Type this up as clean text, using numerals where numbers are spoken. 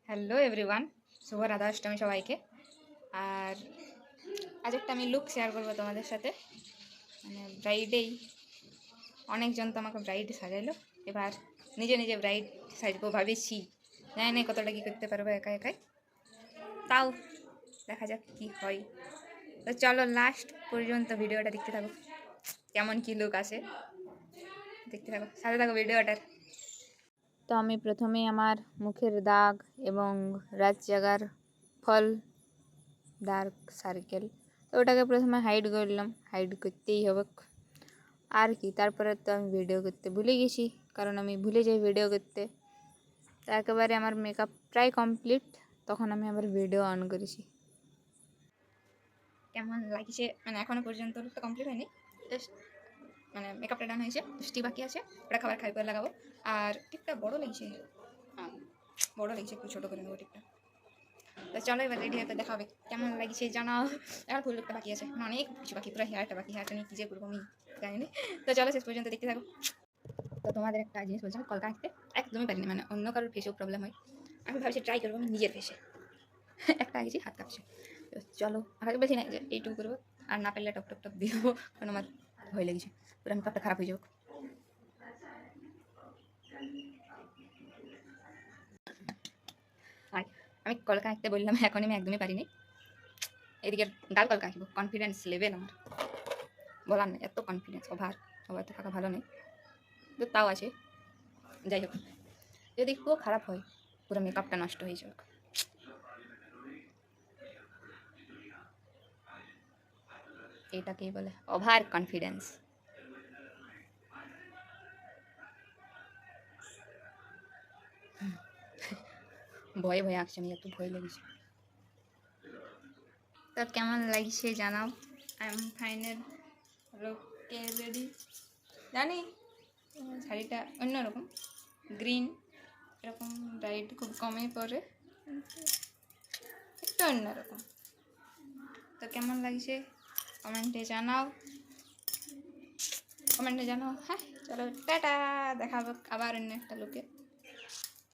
Hello everyone, শুভ রাধাষ্টমী সবাইকে। আর আজ একটা আমি লুক শেয়ার করবো তোমাদের সাথে। মানে ব্রাইডেই অনেকজন তো আমাকে ব্রাইড সাজাইলো, এবার নিজে নিজে ব্রাইড সাজবো ভাবেছি। জানি না কতটা কী করতে পারবো একা একাই, তাও দেখা যাক কী হয়। তো চলো লাস্ট পর্যন্ত ভিডিওটা দেখতে থাকো, কেমন কী লুক আসে দেখতে থাকো, সাথে থাকো ভিডিওটার। তো আমি প্রথমেই আমার মুখের দাগ এবং রাত জাগার ফল ডার্ক সার্কেল, তো ওটাকে প্রথমে হাইড করলাম, হাইড করতেই হবে আর কি। তারপরে তো আমি ভিডিও করতে ভুলে গেছি, কারণ আমি ভুলে যাই ভিডিও করতে। তো একেবারে আমার মেকআপ প্রায় কমপ্লিট, তখন আমি আবার ভিডিও অন করেছি। কেমন লাগছে মানে এখনও পর্যন্ত লুকটা কমপ্লিট হয়নি, জাস্ট মানে মেকআপটা ডান হয়েছে, টিপ বাকি আছে, ওটা খাবার খাই করে লাগাবো। আর টিপটা বড় লাগছে, বড় লাগছে, একটু ছোটো করে নেবো টিপটা। তো চলো এবার রেডি হতে দেখাবে কেমন লাগছে জানাও। এখন ফুল লুকটা বাকি আছে, অনেক কিছু বাকি, পুরো হেয়ারটা বাকি, হেয়ারটা নিয়ে কী যে করবো আমি জানি না। তো চলো শেষ পর্যন্ত দেখতে থাকো। তো তোমাদের একটা জিনিস বলছি, আমি কলকা আঁকতে একদমই পারিনি, মানে অন্য কারোর ফেসেও প্রবলেম হয়, আমি ভাবছি ট্রাই করবো আমি নিজের ফেসে। একটা আঁকেছি, হাত কাঁপছে। তো চলো আগে বলছি না যে এইটুকু করবো, আর না পারলে টপ টপ টপ দিয়ে দেবো, কারণ আমার ভয় লেগেছে পুরো মেকআপটা খারাপ হয়ে যাক। আর আমি কলকা আঁকতে বললাম, এখন আমি একদমই পারিনি। এদিকে গাল কলকা আঁকবো, কনফিডেন্স লেভেল আমার বলার নেই, এত কনফিডেন্স ওভার, সবার তো থাকা ভালো নেই, তো তাও আছে। যাই হোক, যদি খুব খারাপ হয় পুরো মেকআপটা নষ্ট হয়ে যাক। এটাকেই বলে ওভার কনফিডেন্স। ভয়ে ভয়ে আঁকছি আমি, এত ভয় লেগেছে। তো কেমন লাগছে জানাও। আই এম ফাইনাল লুকে রেডি। জানি শাড়িটা অন্যরকম, গ্রিন, এরকম ব্রাইড খুব কমই পরে, একটু অন্যরকম। তো কেমন লাগছে কমেন্টে জানাও, কমেন্টে জানাও। হ্যাঁ চলো টাটা, দেখাবো আবার অন্য একটা লুকে।